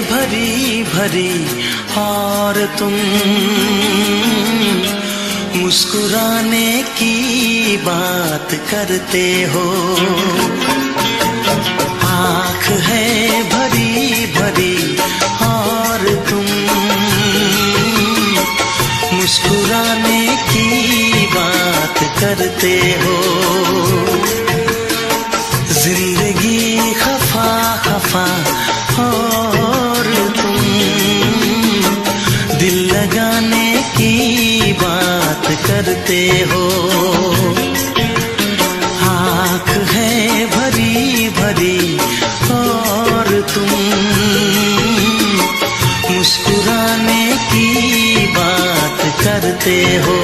भरी भरी और तुम मुस्कुराने की बात करते हो। आँख है भरी भरी और तुम मुस्कुराने की बात करते हो। जिंदगी खफा खफा और तुम दिल लगाने की बात करते हो। आँख है भरी भरी और तुम मुस्कुराने की बात करते हो।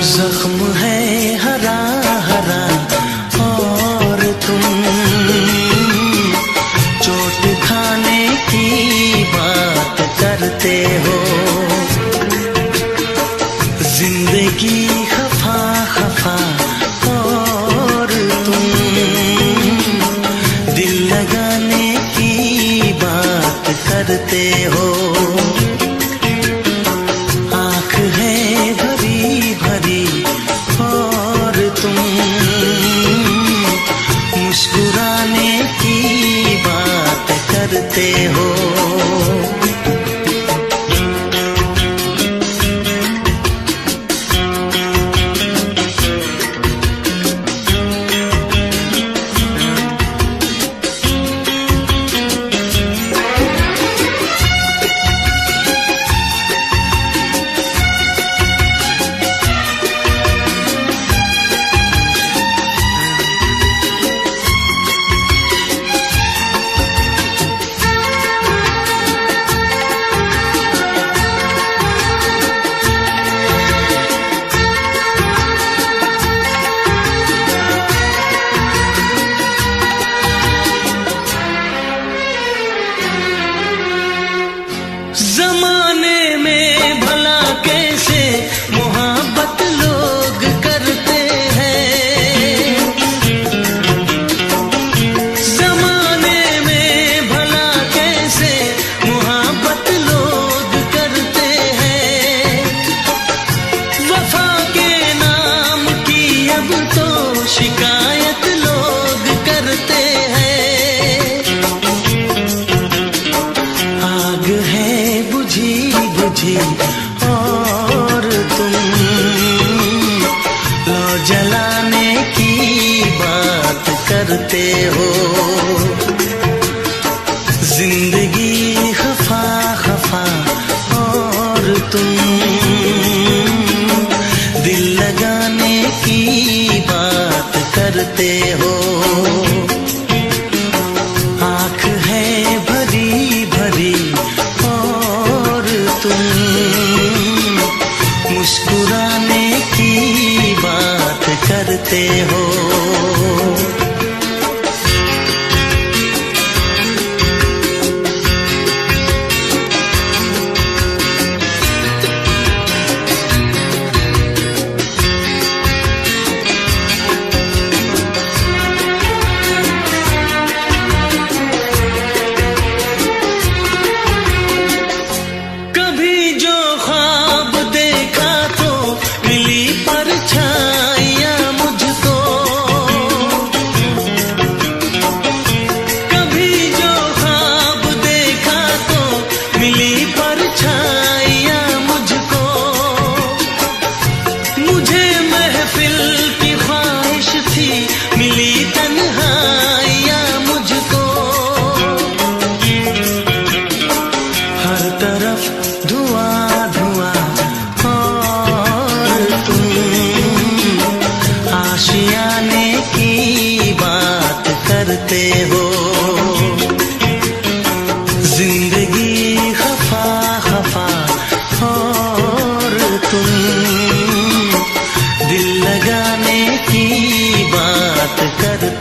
जख्म है हरा हरा और तुम चोट खाने की बात करते हो। जिंदगी खफा खफा और तुम दिल लगाने की बात करते हो। आँख है भरी भरी और तुम मुस्कुराने की बात करते हो। जमाने में भला कैसे मोहब्बत लोग करते हैं। जमाने में भला कैसे मोहब्बत लोग करते हैं। वफा के नाम की अब तो शिकायत लोग करते हैं। आग है बुझी बुझी और तुम लो जलाने की बात करते हो। जिंदगी खफा खफा और तुम दिल लगाने की बात करते हो। आँख है भरी भरी और तुम मुस्कुराने की बात करते हो।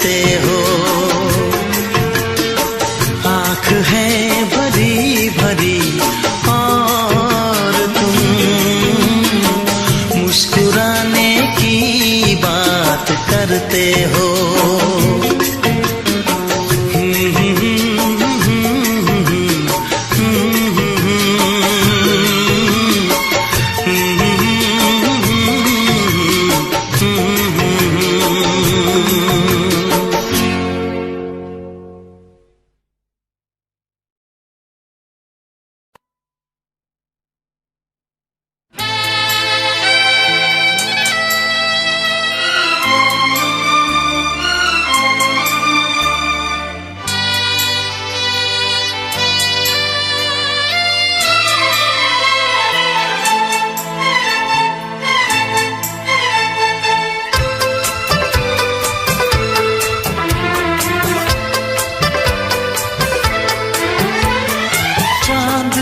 करते हो। आँख है भरी भरी और तुम मुस्कुराने की बात करते हो।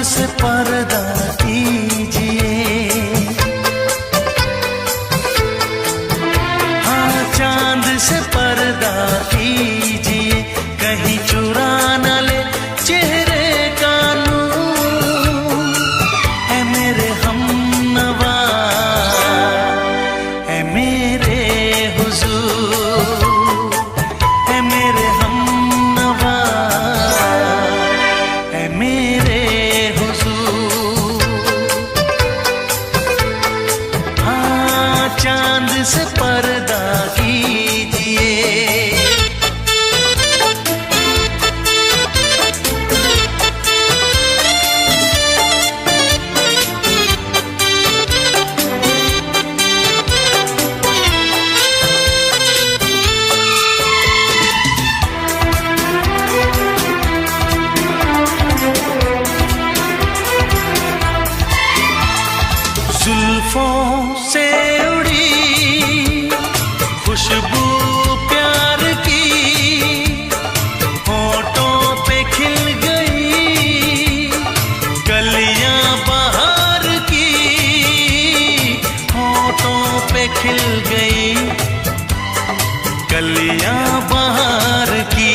से पर्दा कीजिए, हाँ चांद से पर्दा कीजिए, कहीं चुरा न ले चेहरे का नूर। है मेरे हमनवा, है मेरे हुजूर, है मेरे हमनवा, है मेरे चांद से पर्दा कीजिए। जुल्फों से खुशबू प्यार की होठों पे खिल गई, कलियां बहार की होठों पे खिल गई, कलियां बहार की।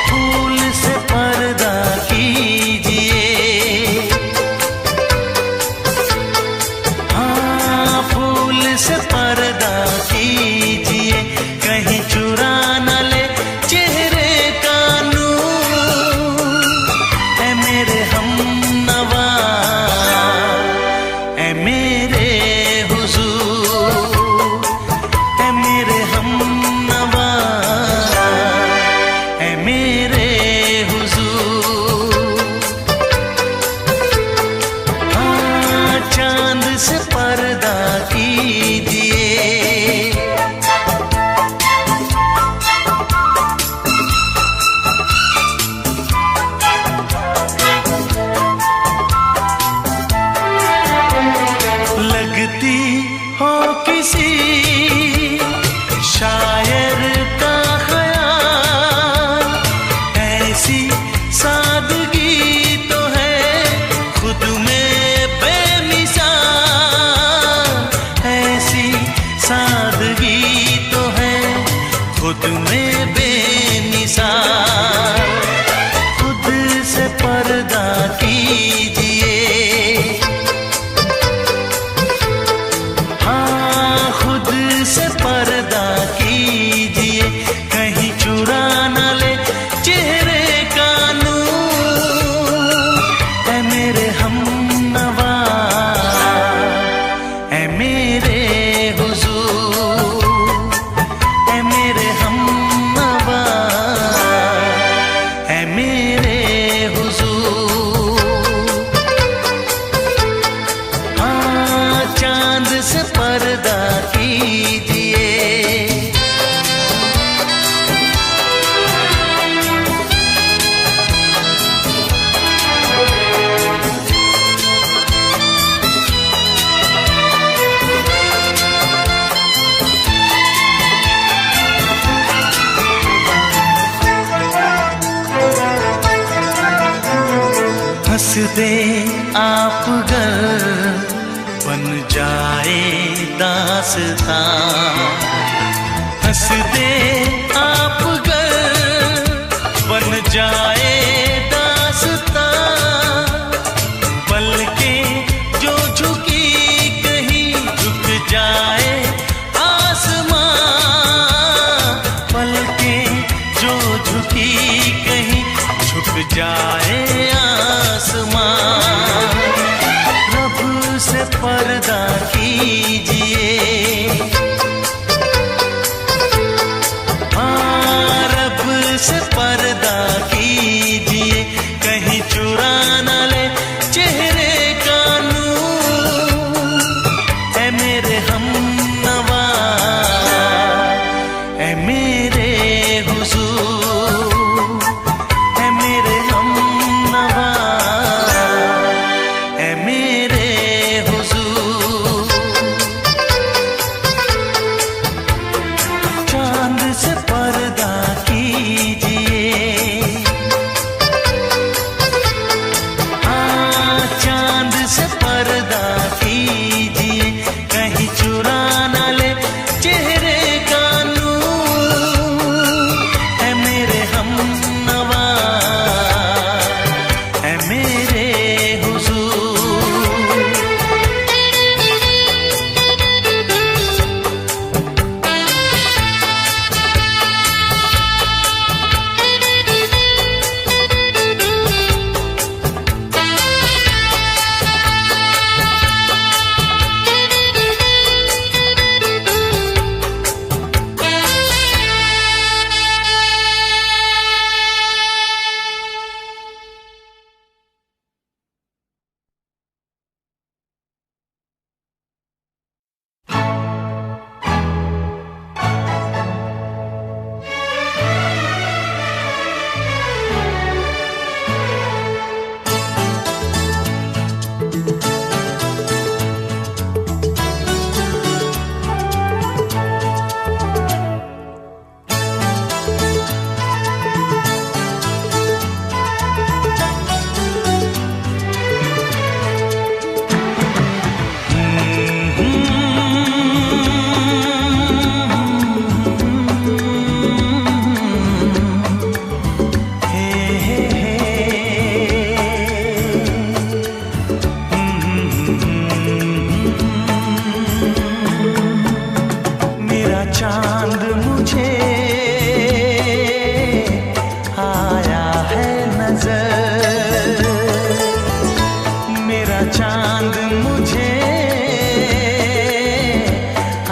फूल से पर्दा कीजिए, हाँ फूल से पर्दा कीजिए, कहीं चुरा न ले चेहरे का नूर। है मेरे हमनवा, है मेरे हुजूर, है मेरे हमनवा, है मेरे हुजूर। हाँ चांद से पर्दा कीजिए। लगती हो किसी शायर का ख्याल, ऐसी सादगी तो है खुद में बेमिसाल, ऐसी सादगी तो है खुद में बेमिसाल। खुद से पर्दा कीजिए, हाँ खुद से पर्दा कीजिए, कहीं चुरा न ले चेहरे का नूर। है मेरे हमनवा, है मेरे हुजूर, है मेरे हमनवा, है मेरे हुजूर। हाँ चांद से पर्दा कीजिए। हंस दे आप गर बन जाए दास्तां, हंस दे आप गर बन जाए दास्तां, पलकें जो झुकी कहीं झुक जाए आसमां, पलकें जो झुकी कहीं झुक जाए आसमां। रब से पर्दा कीजिए, से पर्दा कीजिए, कहीं चुरा न ले चेहरे का नूर। ऐ मेरे हमनवा, ऐ मेरे हुजूर, ऐ मेरे हमनवा, ऐ मेरे हुजूर। चांद से पर्दा चांद मुझे आया है नजर, मेरा चांद मुझे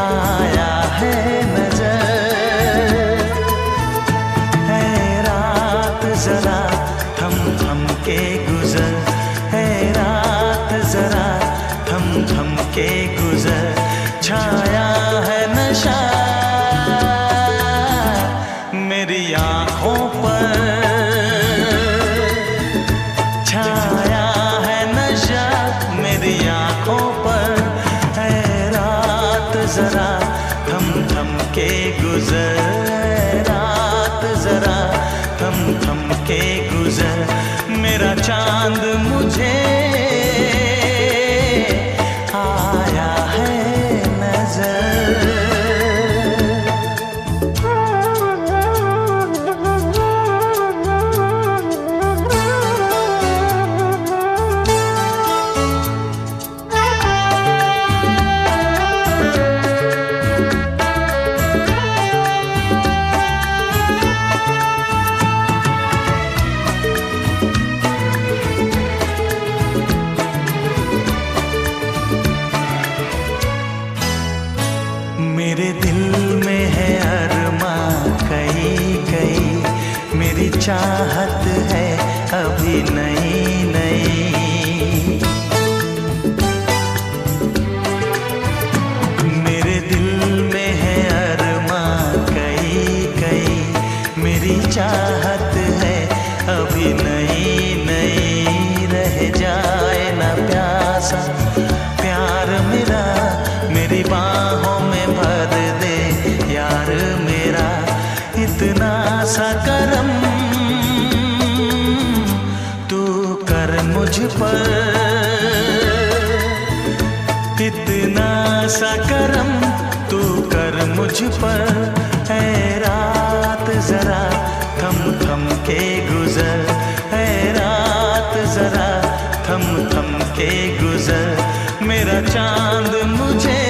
आया है नजर। है रात जरा थम थम के गुजर, है रात जरा थम थम के गुजर। छाया है नशा मेरी आँखों पर, छाया है नशा मेरी आँखों पर। है रात जरा थम थम के गुजर, रात जरा थम थम के गुजर। मेरा चांद मुझे आया है नजर। मेरे दिल में है अरमां कई कई, मेरी चाहत है अभी नई नई। मेरे दिल में है अरमां कई कई, मेरी चाहत है अभी नई नई। रह जाए ना प्यासा प्यार मेरा, मेरी बाहों में भर दे यार मेरा। इतना सा करम तू कर मुझ पर, इतना सा करम तू कर मुझ पर। जरा थम थम के गुजर, है रात जरा थम थम के गुजर, मेरा चांद मुझे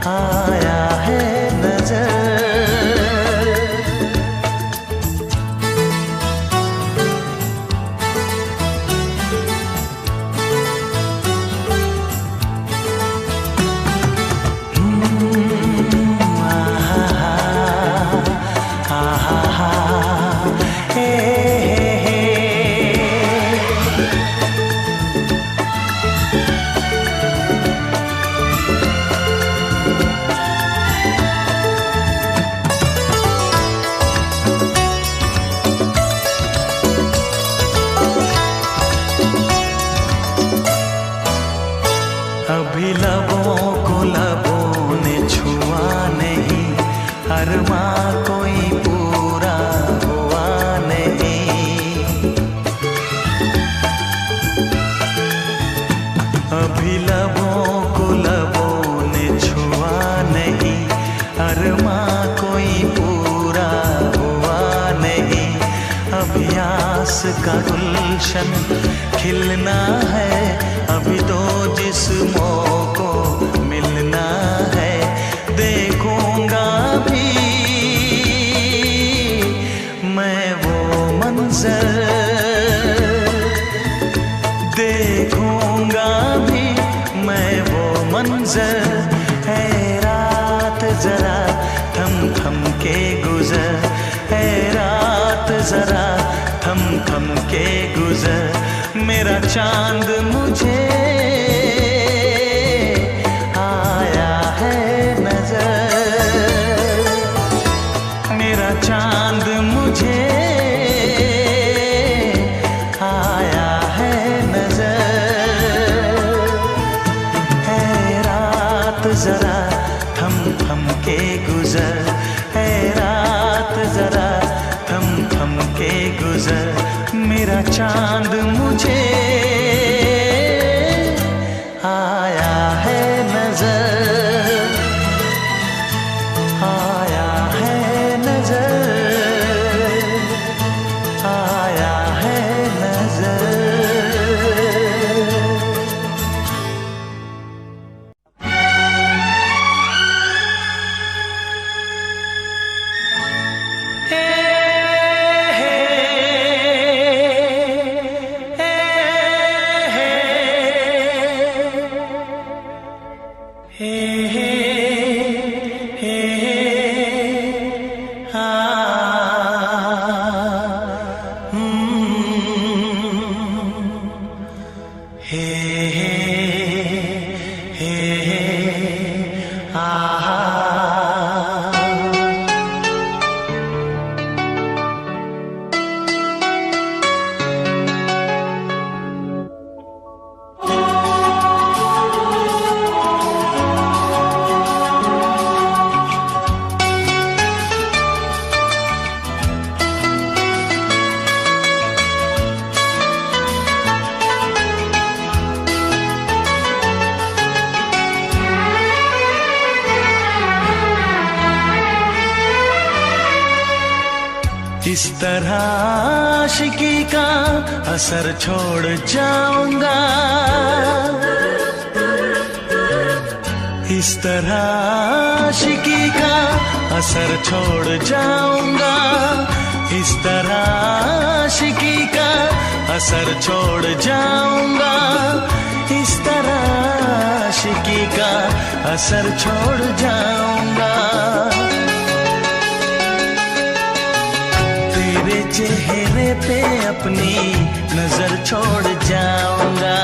आया है नजर। अभी लबों को लबों ने छुआ नहीं, अरमां कोई पूरा हुआ नहीं। अभी लबों को लबों ने छुआ नहीं, अरमां कोई पूरा हुआ नहीं। अभी आस का गुलशन खिलना है, अभी दो जिस्मों को मिलना है। देखूंगा भी मैं वो मंजर, देखूंगा भी मैं वो मंजर, है रात जरा थम थम के गुजर, है रात जरा थम थम के गुजर, मेरा चांद मुझे आया है नजर, मेरा चांद मुझे आया है नजर, है रात जरा थम थम के गुजर, है रात जरा थम थम के गुजर, मेरा चांद मुझे आया है नजर, आया है नजर, आया है नजर। इस तरह आशिकी का असर छोड़ जाऊंगा, इस तरह आशिकी का असर छोड़ जाऊंगा, इस तरह आशिकी का असर छोड़ जाऊंगा, इस तरह आशिकी का असर छोड़ जाऊंगा। तेरे चेहरे पे अपनी नजर छोड़ जाऊंगा,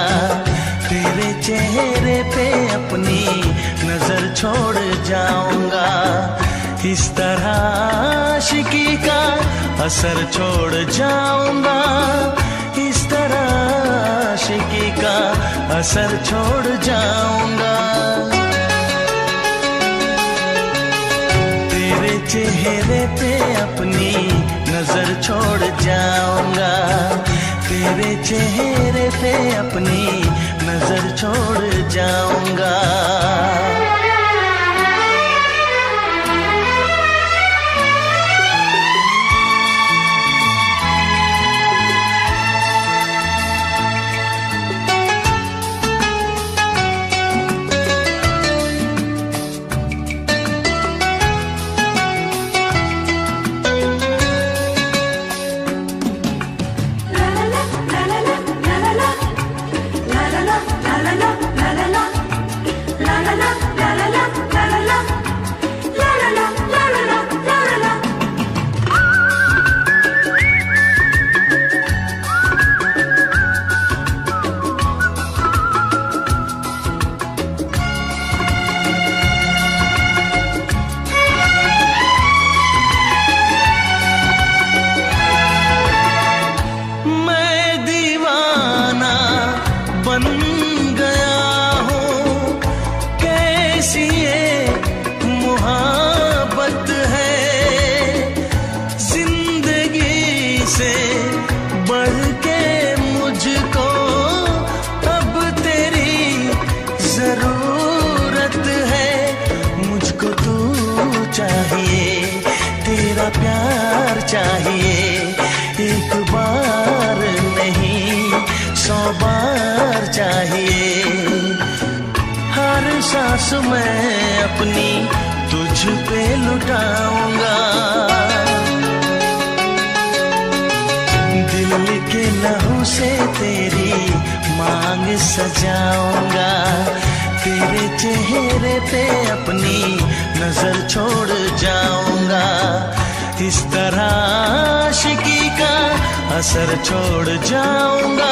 तेरे चेहरे पे अपनी नजर छोड़ जाऊंगा, इस तरह आशिकी का असर छोड़ जाऊंगा, इस तरह आशिकी का असर छोड़ जाऊंगा। तेरे चेहरे पे अपनी नजर छोड़ जाऊंगा, तेरे चेहरे पे अपनी नजर छोड़ जाऊंगा। प्यार चाहिए, एक बार नहीं 100 बार चाहिए। हर सांस मैं अपनी तुझ पे लुटाऊंगा, दिल के लहू से तेरी मांग सजाऊंगा, तेरे चेहरे पे अपनी नजर छोड़ जाऊंगा। इस तरह आशिकी का असर छोड़ जाऊंगा,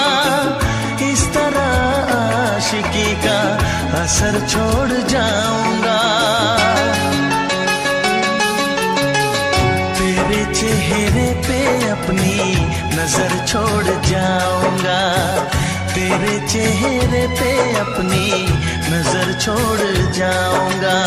इस तरह आशिकी का असर छोड़ जाऊंगा। तेरे चेहरे पे अपनी नजर छोड़ जाऊंगा, तेरे चेहरे पे अपनी नजर छोड़ जाऊंगा।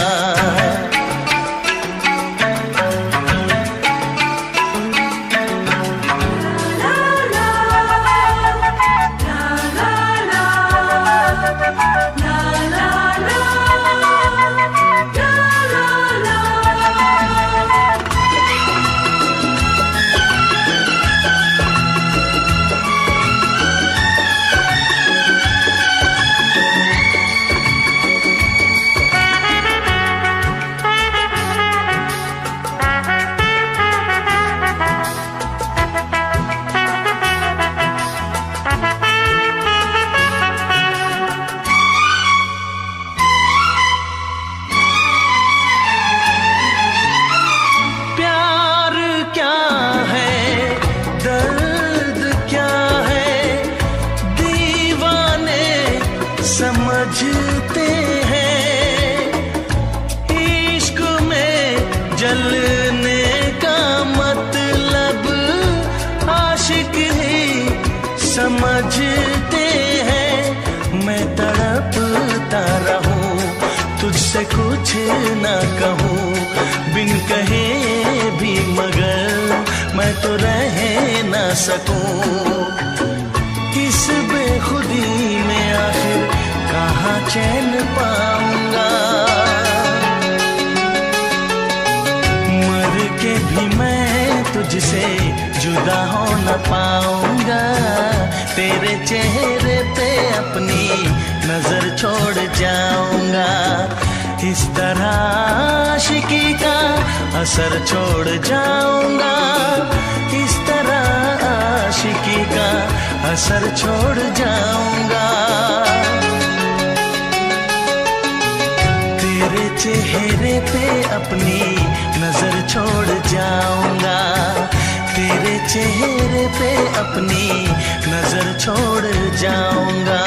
समझते हैं इश्क में जलने का मतलब, आशिक ही समझते हैं। मैं तड़पता रहूं, तुझसे कुछ ना कहूं, बिन कहे भी मगर मैं तो रह ना सकूं। इस बेखुदी में आखिर कहाँ चैन पाऊंगा, मर के भी मैं तुझसे जुदा हो न पाऊंगा। तेरे चेहरे पे अपनी नजर छोड़ जाऊंगा, इस तरह आशिकी का असर छोड़ जाऊंगा, इस तरह आशिकी का असर छोड़ जाऊंगा। तेरे चेहरे पे अपनी नजर छोड़ जाऊंगा, तेरे चेहरे पे अपनी नजर छोड़ जाऊंगा।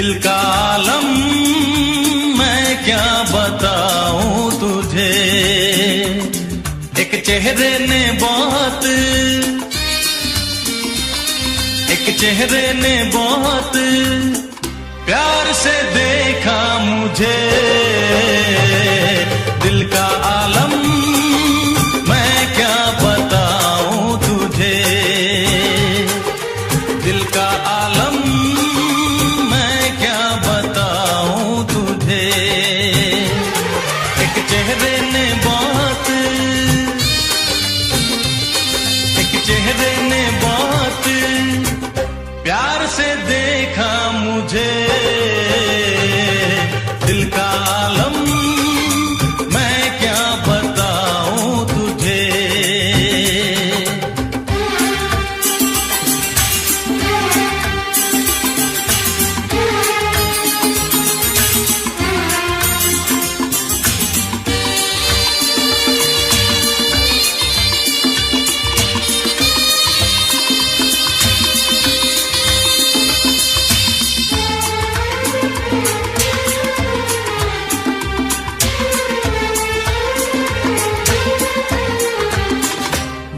दिल का आलम मैं क्या बताऊं तुझे। एक चेहरे ने बहुत, एक चेहरे ने बहुत प्यार से देखा मुझे। दिल का आलम मैं क्या बताऊं तुझे। दिल का आलम मैं क्या बताऊं तुझे। एक चेहरे ने बहुत, एक चेहरे ने बहुत प्यार से देखा मुझे। दिल का आलम मैं क्या बताऊं तुझे।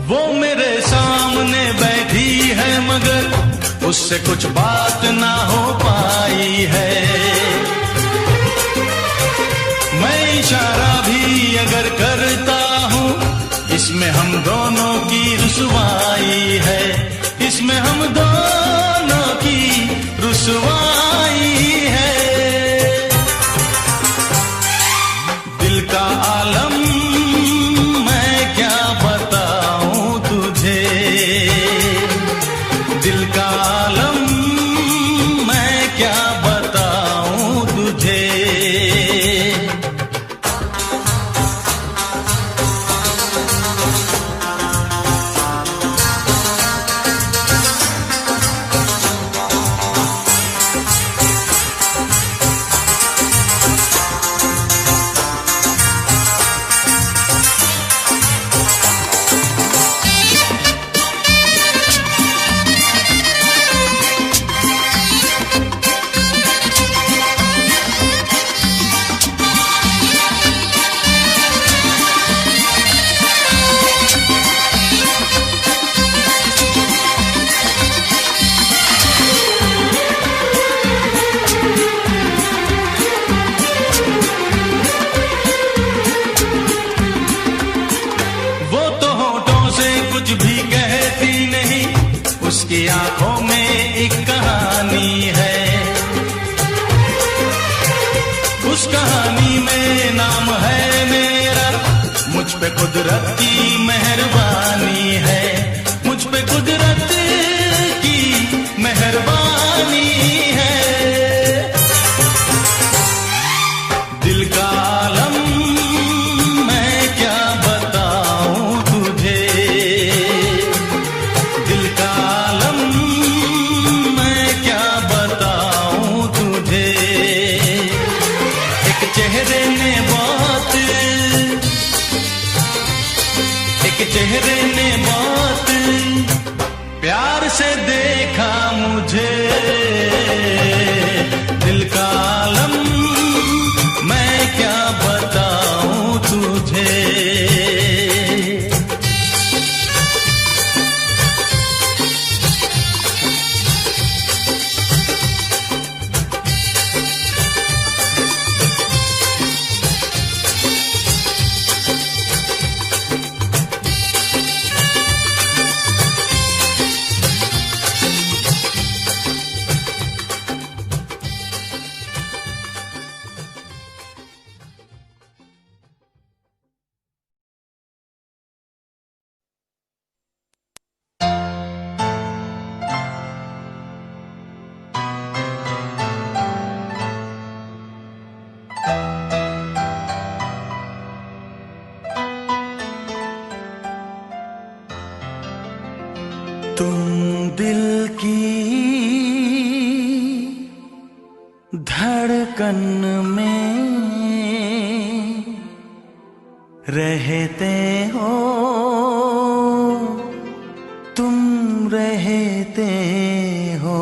वो मेरे सामने बैठी है मगर उससे कुछ बात ना हो पाई है। मैं इशारा भी अगर करता हूँ इसमें हम दोनों की रुसवाई है। इसमें हम दोनों की रुसवाई है। दिल का आलम दिल का आलम मैं क्या बताऊं तुझे। कुछ भी कहती नहीं, उसकी आंखों में एक कहानी है। उस कहानी में नाम है मेरा, मुझ पे कुदरत की मेहरबानी है। मुझ पे कुदरत की मेहरबानी है। दिल का आलम मैं क्या बताऊं तुझे। दिल का आलम मैं क्या बताऊं तुझे। एक चेहरे ने बहुत, एक चेहरे ने बहुत प्यार से देखा मुझे। दिल का आलम मैं क्या बताऊं तुझे। तुम दिल की धड़कन में रहते हो, तुम रहते हो।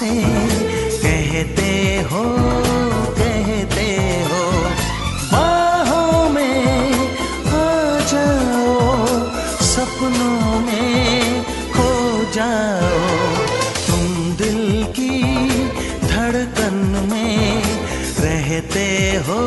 से कहते हो बाहों में आ जाओ, सपनों में खो जाओ, तुम दिल की धड़कन में रहते हो।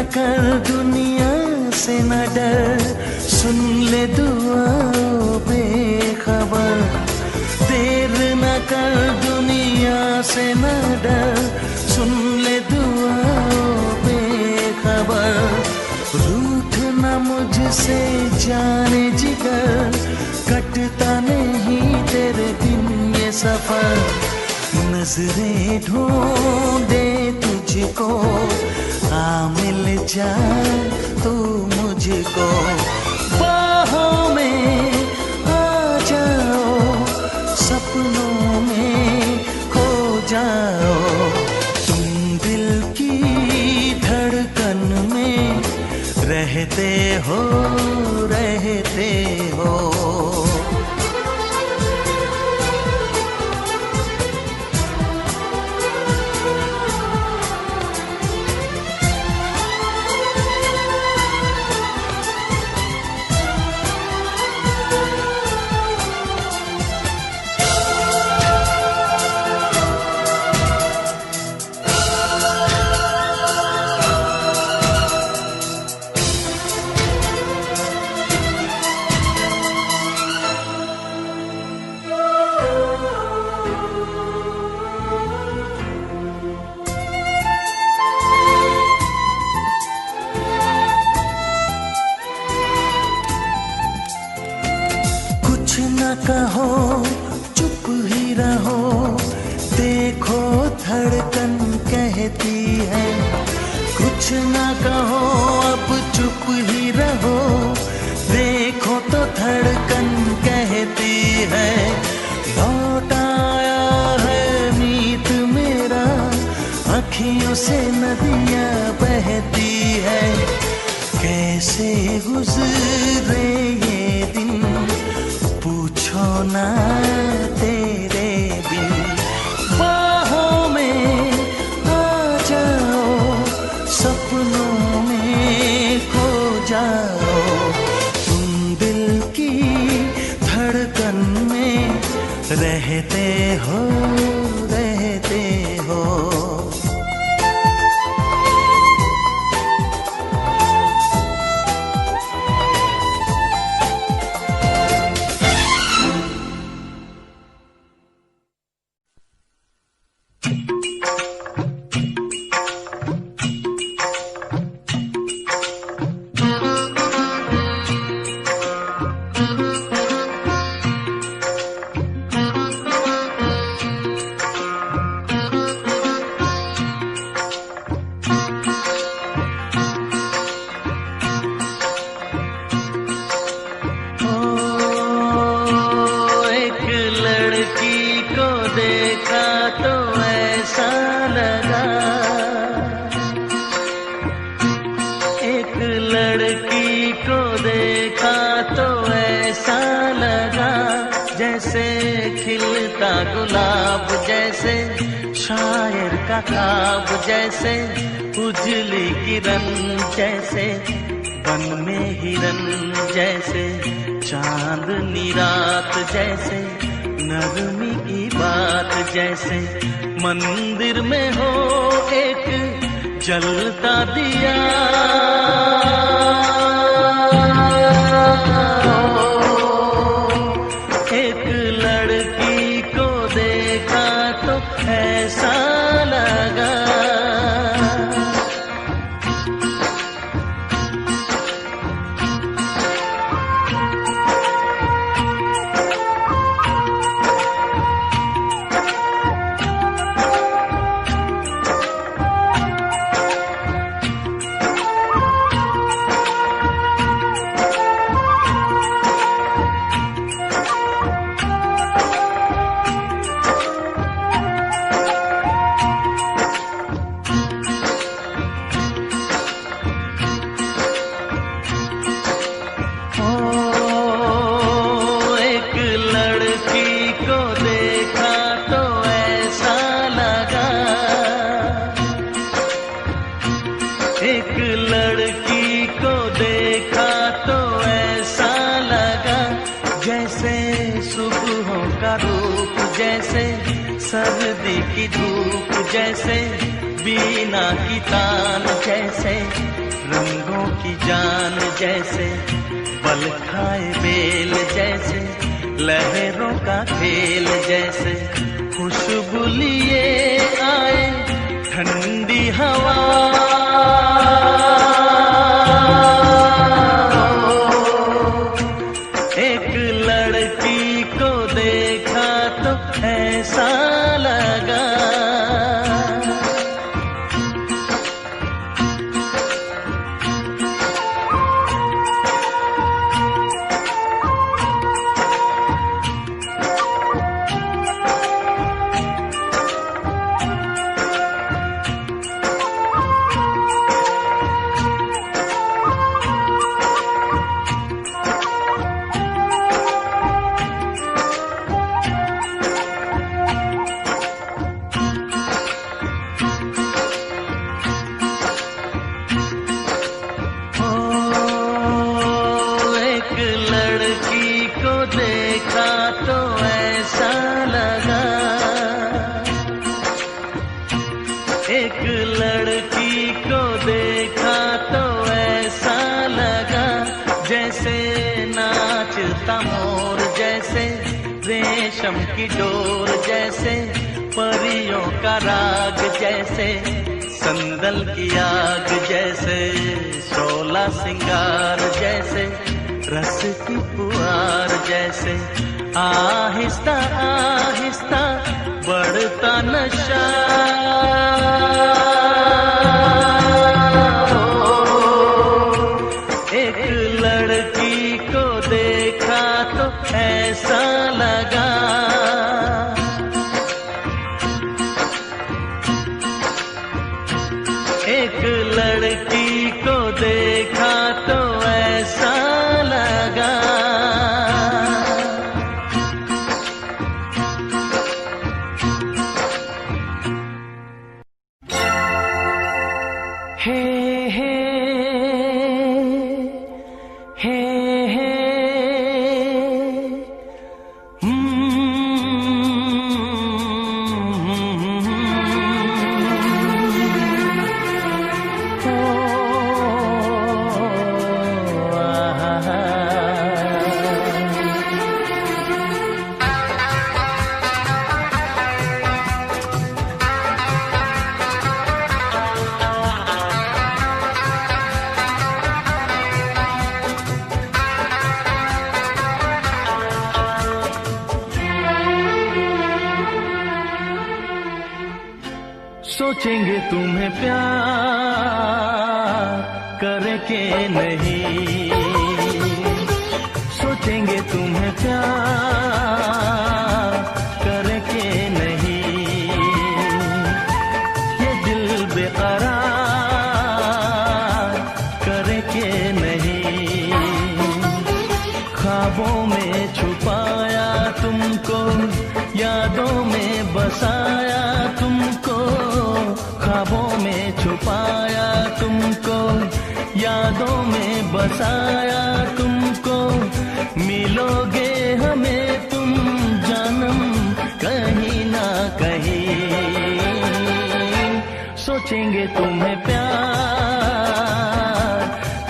कर दुनिया से न डर, सुन ले दुआओं बेखबर। देर न कर दुनिया से न डर, सुन ले दुआओं बेखबर। रूठ न मुझसे जाने जिगर, कटता नहीं तेरे दिन ये सफर। नजरें ढूंढे तुझको, आ मिल जा तू मुझको। बाहों में आ जाओ, सपनों में खो जाओ, तुम दिल की धड़कन में रहते हो। कहो चुप ही रहो, देखो धड़कन कहती है। कुछ ना कहो अब चुप ही रहो, देखो तो धड़कन कहती है। लौट आया है मीत मेरा, अखियों से नदियाँ बहती है। कैसे गुजरे ये दिन, पूछो ना तेरे बिन। बाहों में आ जाओ, सपनों में खो जाओ, तुम दिल की धड़कन में रहते हो। गुलाब जैसे शायर का ख्वाब, जैसे उजली किरण, जैसे बन में हिरन, जैसे चांदनी रात, जैसे नरमी की बात, जैसे मंदिर में हो एक जलता दिया। जैसे, सर्दी की धूप जैसे, बीना की तान जैसे, रंगों की जान जैसे, बल खाए बेल जैसे, लहरों का खेल जैसे, खुशबू लिए आए ठंडी हवा। एक लड़की को देखा तो ऐसा लगा, एक लड़की को देखा तो ऐसा लगा, जैसे नाचता मोर जैसे, रेशम की डोर जैसे, परियों का राग जैसे, संदल की आग जैसे, शोला सिंगार जैसे, रस की पुआर जैसे, आहिस्ता आहिस्ता बढ़ता नशा। एक लड़की को देखा तो ऐसा लगा, एक लड़की को देखा तो ऐसा लगा। हे हे हे हे सोचेंगे तुम्हें प्यार करके नहीं, सोचेंगे तुम्हें प्यार करके नहीं, ये दिल बेकरार करके नहीं, ख्वाबों में छुपाया तुमको, यादों में बसाया तुमको, ख्वाबों में छुपाया तुमको, यादों में बसाया तुमको, मिलोगे हमें तुम जानम कहीं ना कहीं, सोचेंगे तुम्हें प्यार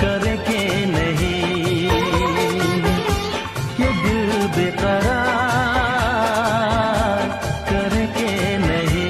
करके नहीं, ये दिल बेकरार करके नहीं।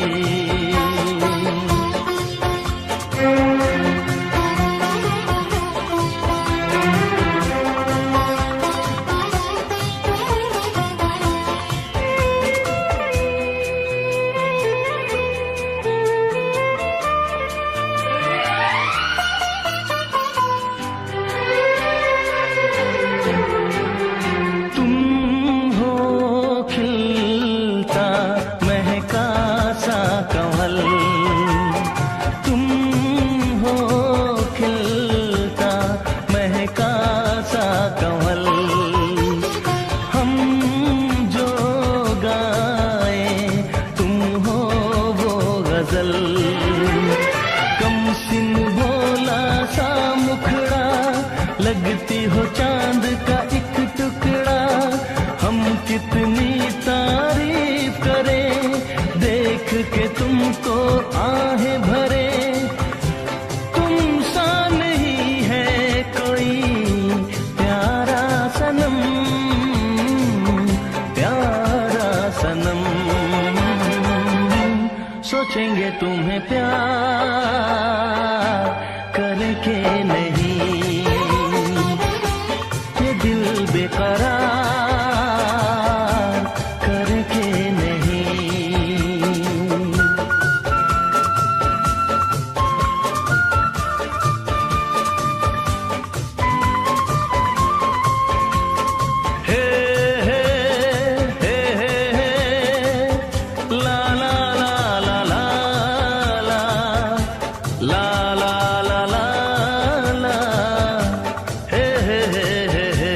लगती हो चांद का एक टुकड़ा, हम कितनी तारीफ तुमको आहें भरे, तुम सा नहीं है कोई प्यारा सनम, प्यारा सनम। सोचेंगे तुम्हें प्यार करके नहीं, ये दिल बेकरार करके नहीं। हे हे हे हे हे ला ला ला ला ला ला ला ला ला ला ला हे हे हे हे हे।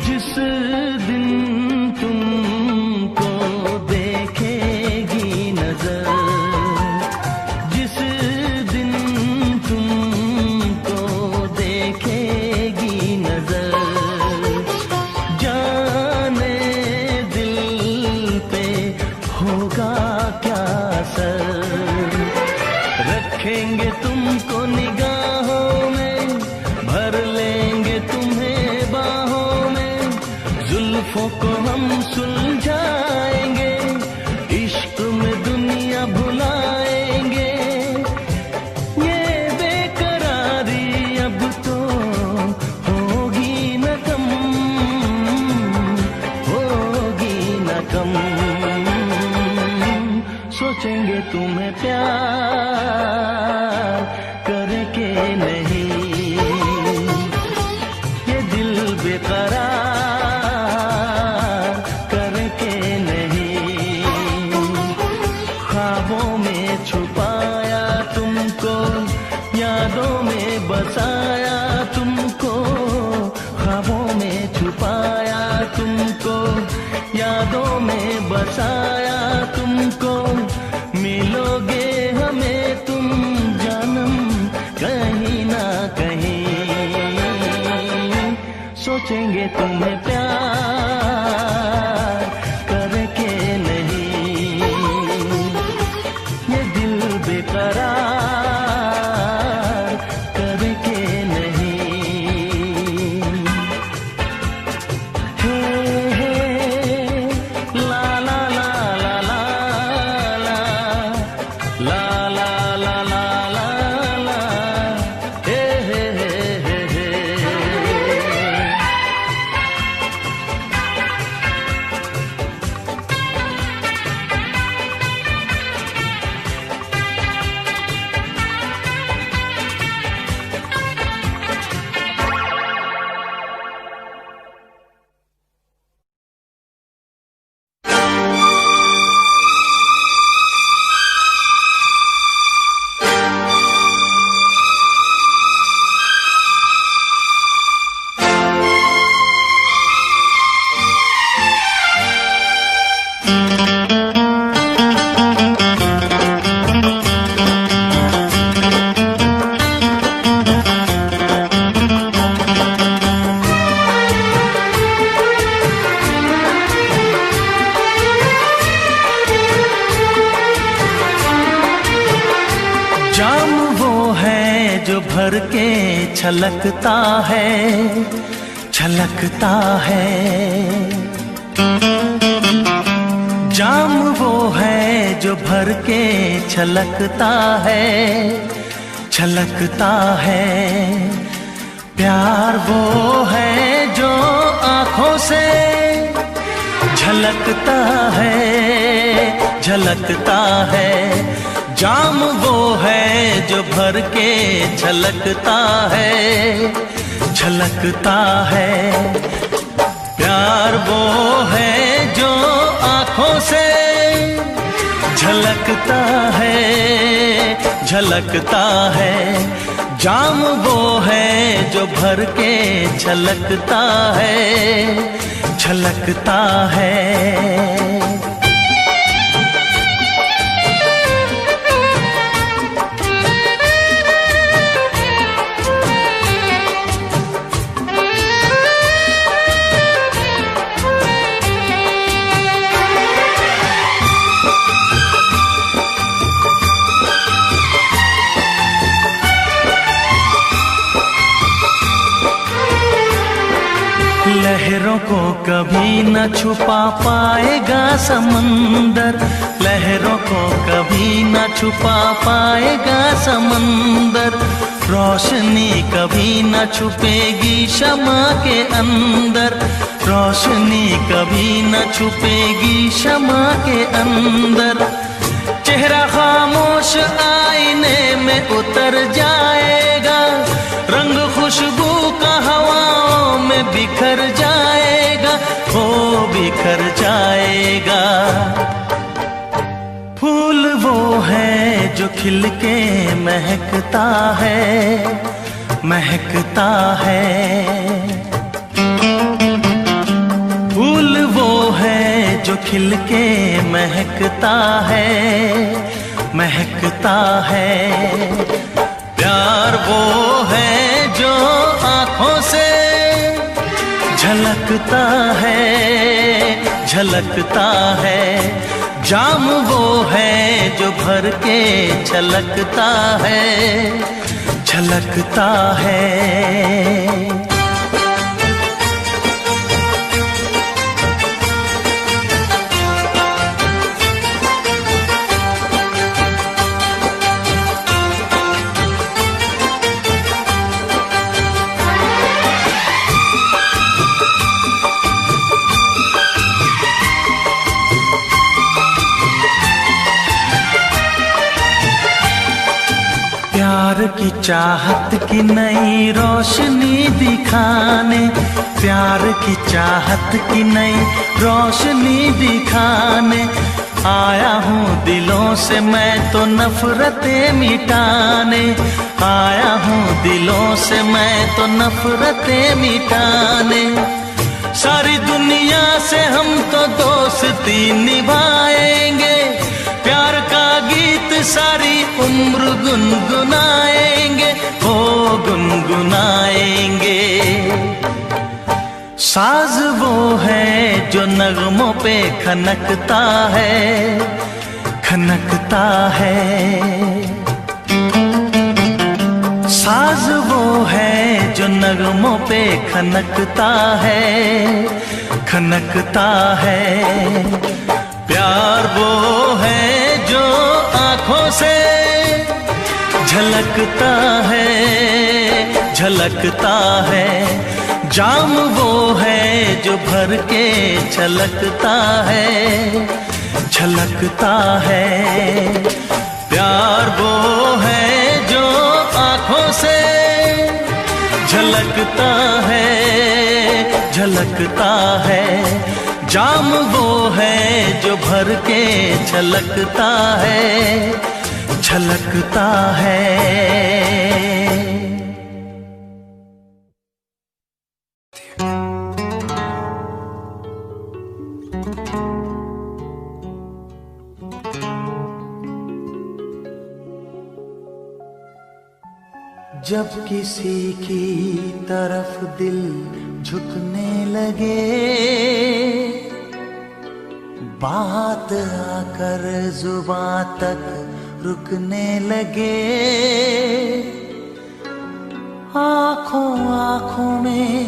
जिस दिन तुमको देखेगी नजर, जिस दिन तुमको देखेगी नजर, जाने दिल पे होगा क्या असर। रखेंगे तुमको निगाहों में, भर लेंगे तुम्हें बाहों में, जुल्फों को हम सुलझाएंगे, इश्क में दुनिया भुलाएंगे। ये बेकरारी अब तो होगी न कम, होगी न कम। सोचेंगे तुम्हें प्यार करके नहीं, ये दिल बेकरार करके नहीं। ख्वाबों में छुपाया तुमको, यादों में बसाया तुमको, ख्वाबों में छुपाया तुमको, यादों में बसाया तुमको। मिलोगे हमें तुम जानम कहीं ना कहीं, सोचेंगे तुम्हें प्यार करके नहीं, ये दिल बेकरार करके नहीं। हे हे ला ला ला ला ला ला ला ला ला ला ला ला हे हे हे हे हे। जाम वो है जो भर के छलकता है, छलकता है। जाम वो है जो भर के छलकता है, छलकता है। प्यार वो है जो आँखों से झलकता है, झलकता है। जाम वो है जो भर के छलकता है, छलकता है। प्यार वो है जो आँखों से झलकता है, झलकता है। जाम वो है जो भर के छलकता है, छलकता है। लहरों को कभी न छुपा पाएगा समंदर, लहरों को कभी न छुपा पाएगा समंदर। रोशनी कभी न छुपेगी शमा के अंदर, रोशनी कभी न छुपेगी शमा के अंदर। चेहरा खामोश आईने में उतर जाएगा, रंग खुशबू का हवाओं में बिखर जाएगा, वो बिखर जाएगा। फूल वो है जो खिल के महकता है, महकता है। फूल वो है जो खिल के महकता है, महकता है। प्यार वो है जो आँखों से झलकता है, झलकता है। जाम वो है जो भर के छलकता है, छलकता है। प्यार की चाहत की नई रोशनी दिखाने, प्यार की चाहत की नई रोशनी दिखाने आया हूँ दिलों से मैं तो नफरतें मिटाने, आया हूँ दिलों से मैं तो नफरतें मिटाने। सारी दुनिया से हम तो दोस्ती निभाएंगे, प्यार का गीत सारी उम्र गुनगुनाएंगे, हो गुनगुनाएंगे। साज वो है जो नगमों पे खनकता है, खनकता है। साज वो है जो नगमों पे खनकता है, खनकता है। प्यार वो है जो आँखों से झलकता है, झलकता है। जाम वो है जो भर के छलकता है, छलकता है। प्यार वो है जो आँखों से झलकता है, झलकता है। जाम वो है जो भर के छलकता है, छलकता है। जब किसी की तरफ दिल झुकने लगे, बात आकर जुबां तक रुकने लगे, आँखों आँखों में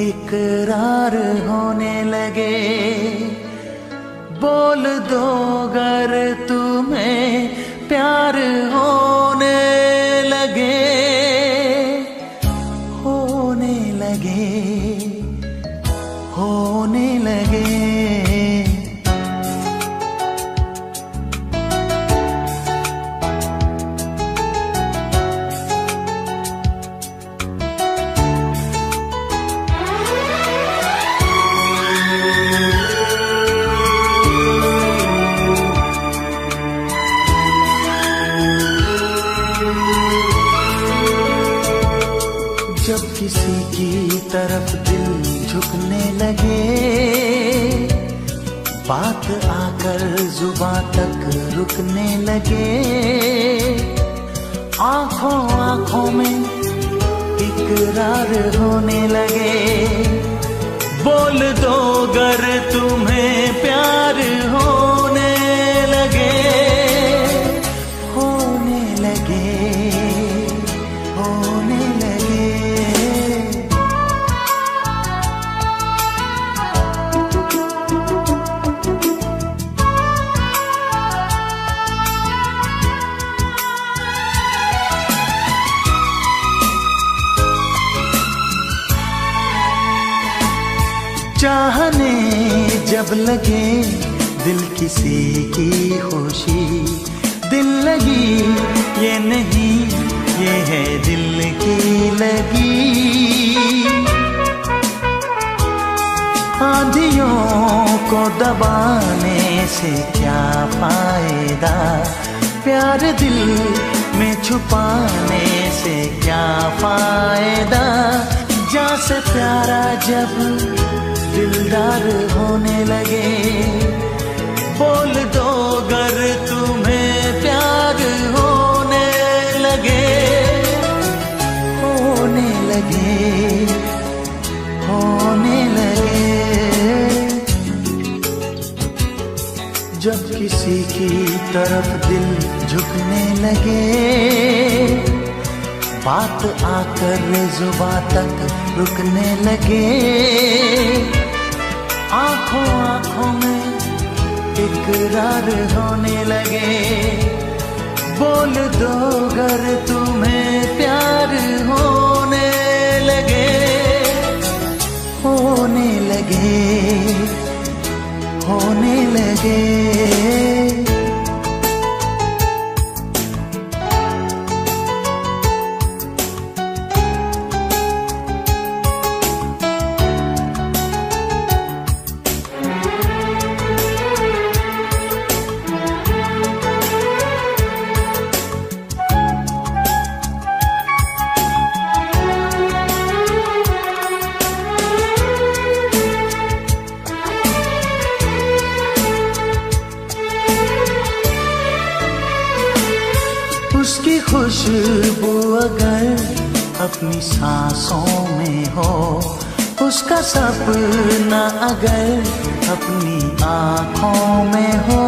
इकरार होने लगे। बोल दो अगर तुम्हें प्यार होने लगे, होने लगे, होने लगे। जब किसी की तरफ दिल झुकने लगे, बात आकर जुबां तक रुकने लगे, आँखों आँखों में इकरार होने लगे। बोल दो अगर तुम्हें प्यार होने लगे, होने लगे, होने लगे। चाहने जब लगे दिल किसी की खुशी, दिल लगी ये नहीं ये है दिल की लगी। आंधियों को दबाने से क्या फायदा, प्यार दिल में छुपाने से क्या फायदा। जा से प्यारा जब दिलदार होने लगे, बोल दो गर तुम्हें प्यार होने लगे, होने लगे, होने लगे। जब किसी की तरफ दिल झुकने लगे, बात आकर जुबां तक रुकने लगे, आंखों आंखों में इकरार होने लगे, बोल दो गर तुम्हें प्यार होने लगे, होने लगे, होने लगे। उसकी खुशबू अगर अपनी सांसों में हो, उसका सपना अगर अपनी आँखों में हो,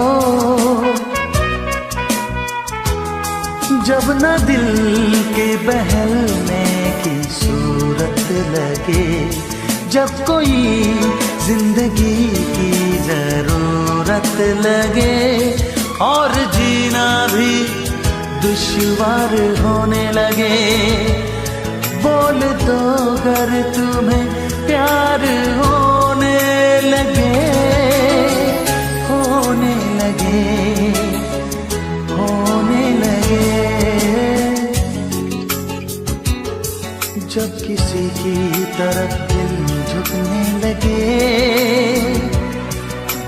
जब न दिल के बहलने की सूरत लगे, जब कोई जिंदगी की जरूरत लगे और जीना भी दुश्वार होने लगे, बोल दो गर तुम्हें प्यार होने लगे, होने लगे, होने लगे। जब किसी की तरफ दिल झुकने लगे,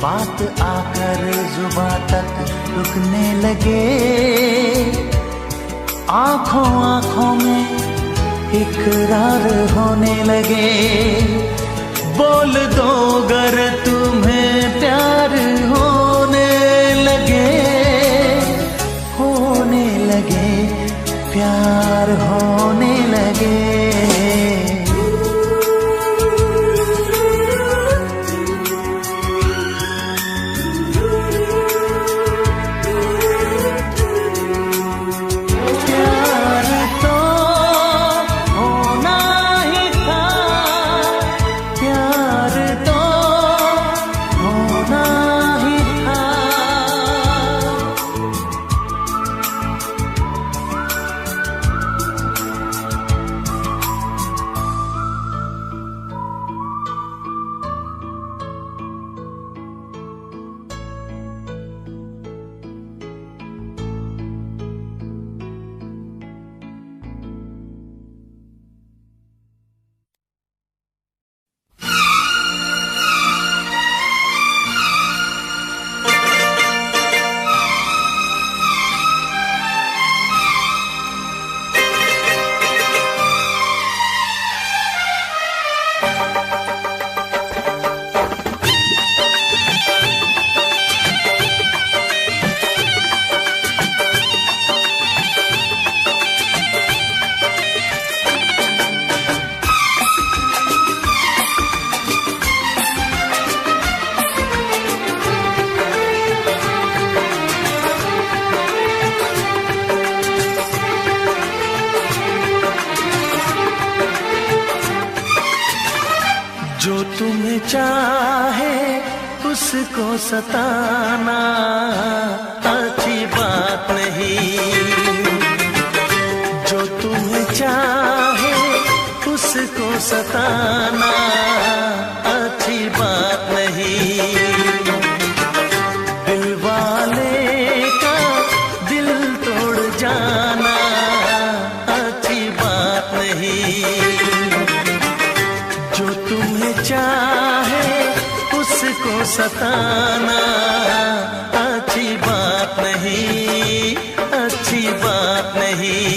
बात आकर जुबां तक रुकने लगे, आंखों आंखों में इकरार होने लगे, बोल दो गर तुम्हें प्यार होने लगे, होने लगे, प्यार होने लगे। जो तुम्हें चाहे उसको सताना अच्छी बात नहीं, जो तुम्हें चाहे उसको सताना अच्छी बात सताना अच्छी बात नहीं, अच्छी बात नहीं।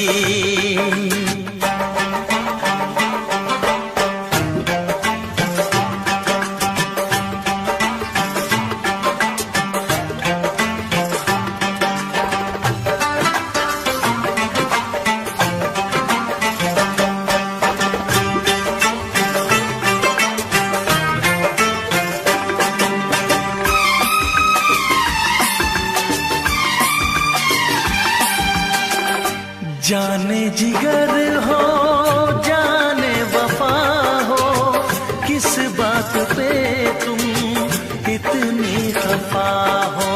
जाने जिगर हो जाने वफा हो, किस बात पे तुम इतनी खफा हो।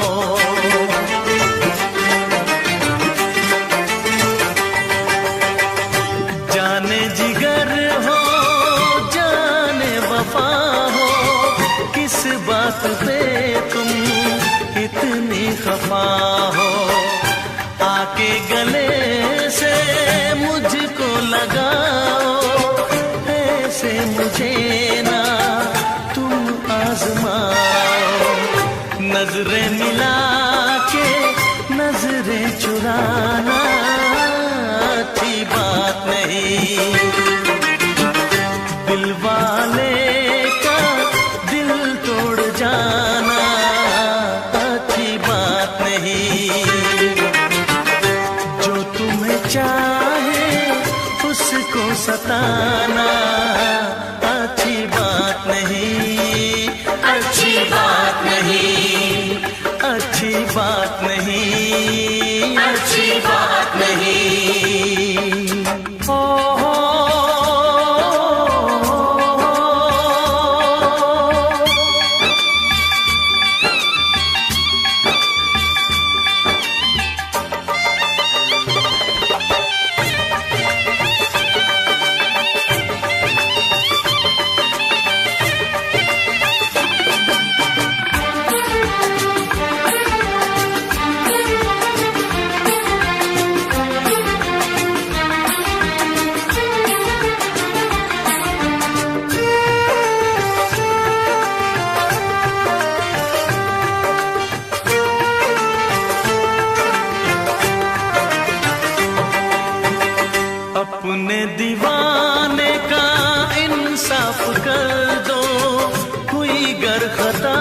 जाने जिगर हो जाने वफा हो, किस बात पे तुम इतनी खफा हो। आके गले से मुझको लगाओ, ऐसे मुझे ना तुम आजमाओ। नजरें मिला के नजरें चुराना अच्छी बात नहीं। दिल वाले का दिल तोड़ जाना अच्छी बात नहीं। चाहे उसको सताना अच्छी बात नहीं, अच्छी बात नहीं, अच्छी बात नहीं, अच्छी बात नहीं। ओ अपने दीवाने का इंसाफ कर दो, हुई गर खता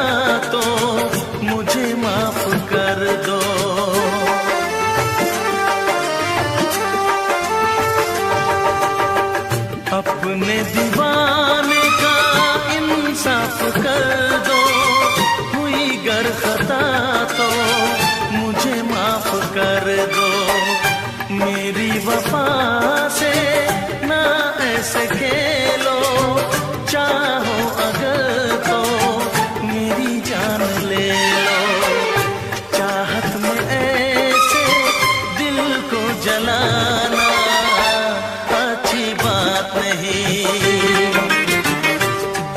तो मुझे माफ कर दो। अपने दीवाने का इंसाफ कर दो, हुई गर खता तो मुझे माफ कर दो। मेरी वफा से ना ऐसे खेलो, चाहो अगर तो मेरी जान ले लो। चाहत में ऐसे दिल को जलाना अच्छी बात नहीं।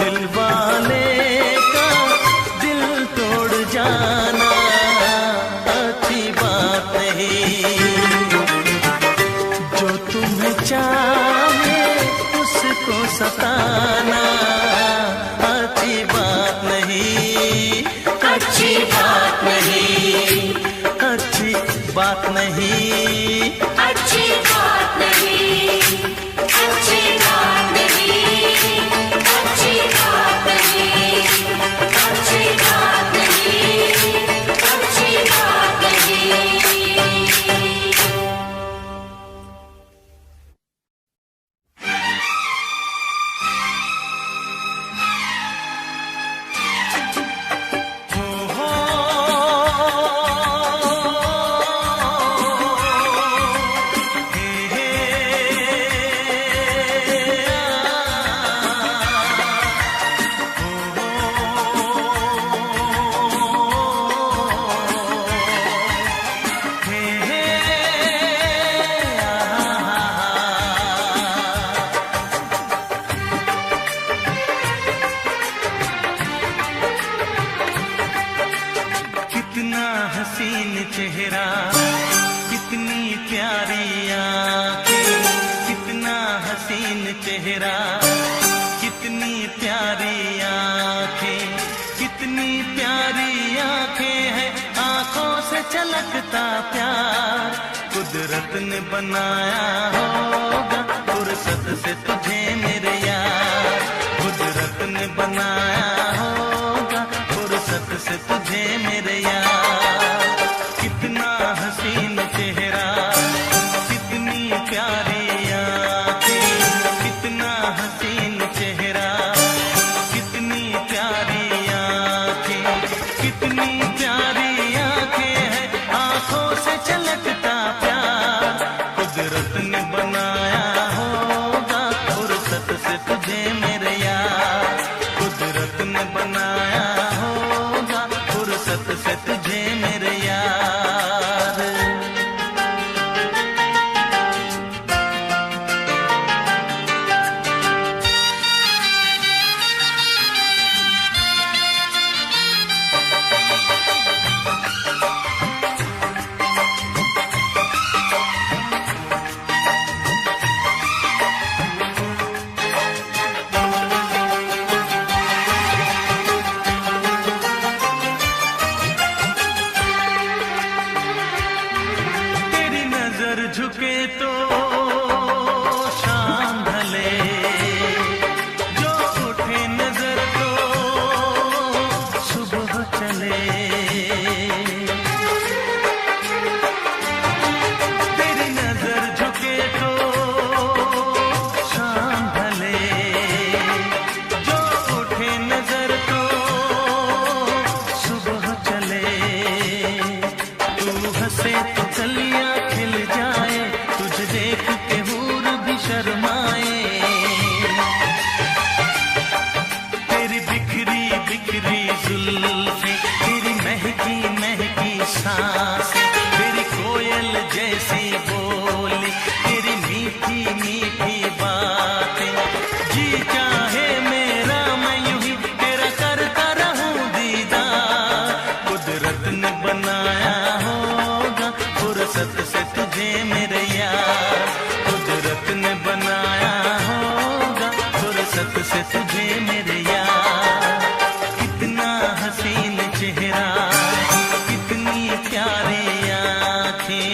दिल वाले का दिल तोड़ जाना अच्छी बात नहीं। चाहे उसको सताना अच्छी बात नहीं, अच्छी बात नहीं, अच्छी बात नहीं, अच्छी बात नहीं, अच्छी बात नहीं, अच्छी बात नहीं, अच्छी बात नहीं, अच्छी बात नहीं। हसीन चेहरा, कितनी प्यारी आँखें, कितना हसीन चेहरा, कितनी प्यारी आँखें, कितनी प्यार कुदरत ने बनाया होगा फुर्सत से तुझे मेरे यार, कुदरत ने बनाया होगा फुर्सत से तुझे मेरे यार। कितना हसीन चेहरा, कितनी प्यारी आँखें, कितना हसीन चेहरा, कितनी प्यारी आँखें, कितनी प्यारी आँखें हैं, आँखों से छलकता प्यार कुदरत ने बनाया होगा फुर्सत से तुझे मेरे यार, कुदरत ने बनाया होगा फुर्सत से तुझे मेरे यार। झुके तो शाम ढले, जो उठे नजर तो सुबह चले। तेरी नजर झुके तो शाम ढले, जो उठे नजर तो सुबह चले। तू हंसे तो कलियां खिल जाए, तुझे देख के हूर भी शर्माए। तेरी बिखरी बिखरी जुल्फें, तेरी महकी महकी सांसें, तेरी कोयल जैसी बोली, तेरी मीठी मीठी बातें। जी चाहे मेरा मैं यूं ही तेरा करता रहूं दीदार, कुदरत ने बनाया होगा फुर्सत से तुझे मेरे यार, कुदरत ने बनाया होगा फुर्सत से तुझे मेरे यार। कितना हसीन चेहरा, कितनी प्यारी आँखें।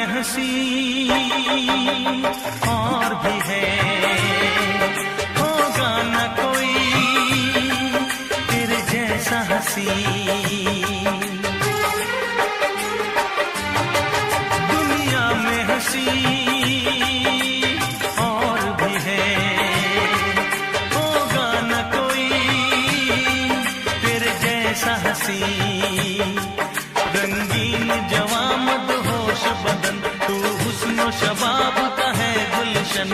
हंसी और भी है, होगा न कोई तेरे जैसा हंसी। दुनिया में हंसी और भी है, होगा न कोई तेरे जैसा हंसी। रंगीन जवां मदहोश बदन, तू हुस्न शबाब का है गुलशन।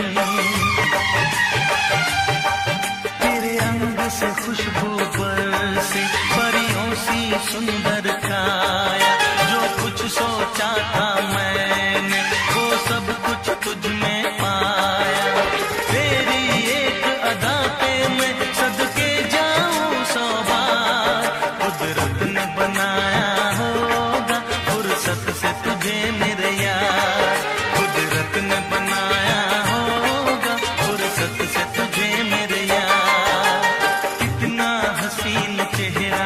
तेरे अंग से खुशबू बरसे, परियों सी सुंदर काया। जो कुछ सोचा था मैंने वो सब कुछ तुझ में पाया। तेरी एक अदा पे मैं सदके जाऊं 100 बार, कुदरत ने बनाया होगा फुर्सत से तुझे मेरे यार, कुदरत ने बनाया होगा फुर्सत से तुझे मेरे यार। कितना हसीन चेहरा,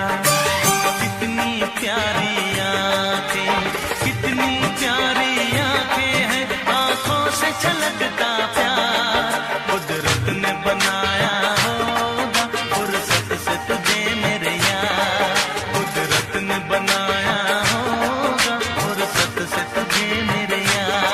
कितनी प्यारी आँखें, कितनी प्यारी आँखें हैं, आँखों से छलकता प्यार कुदरत ने बनाया होगा फुर्सत से तुझे मेरे यार, कुदरत ने बनाया होगा फुर्सत से तुझे मेरे यार।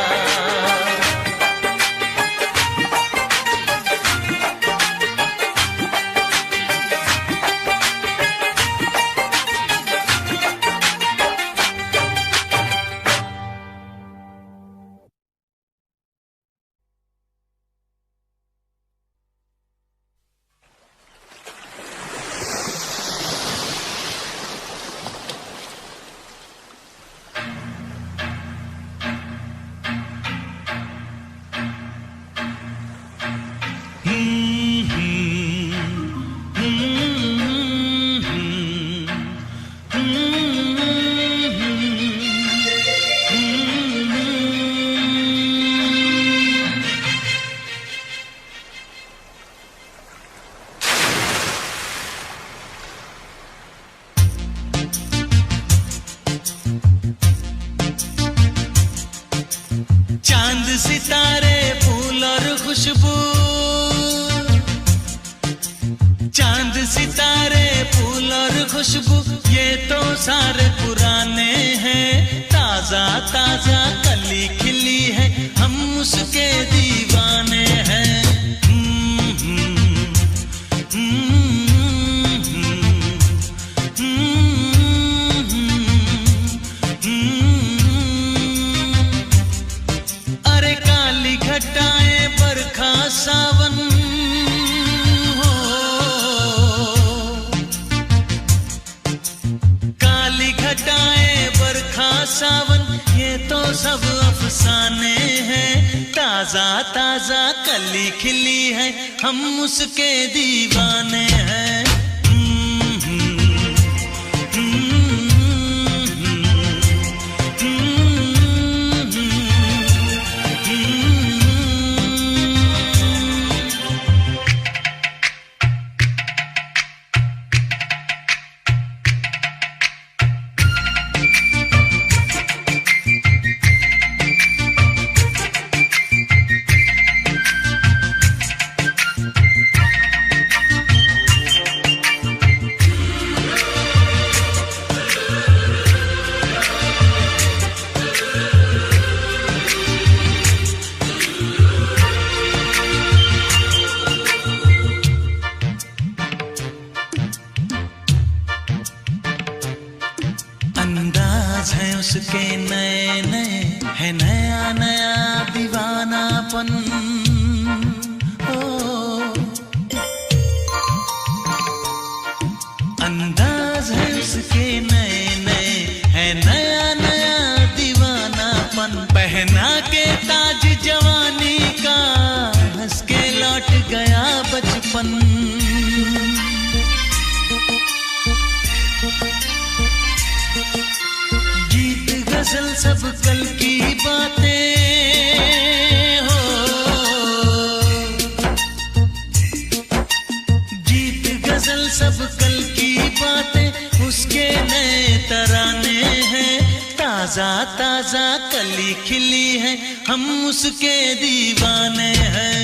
सितारे फूल और खुशबू, चांद सितारे फूल और खुशबू, ये तो सारे पुराने हैं। ताजा ताजा कली खिली है, हम उसके दीवाने हैं। अरे काली घटाएं बरखा सावन हो, काली घटाएं बरखा सावन, ये तो सब अफसाने हैं। ताजा ताजा कली खिली है, हम उसके दीवाने हैं। अंदाज है उसके नए नए, है नया नया दीवानापन। ओ अंदाज है उसके नए नए, है नया नया दीवानापन। पहना के ताज जवानी का, हंस के लौट गया बचपन। गीत गजल सब कल की बातें हो, गीत गजल सब कल की बातें, उसके नए तराने हैं। ताजा ताजा कली खिली है, हम उसके दीवाने हैं।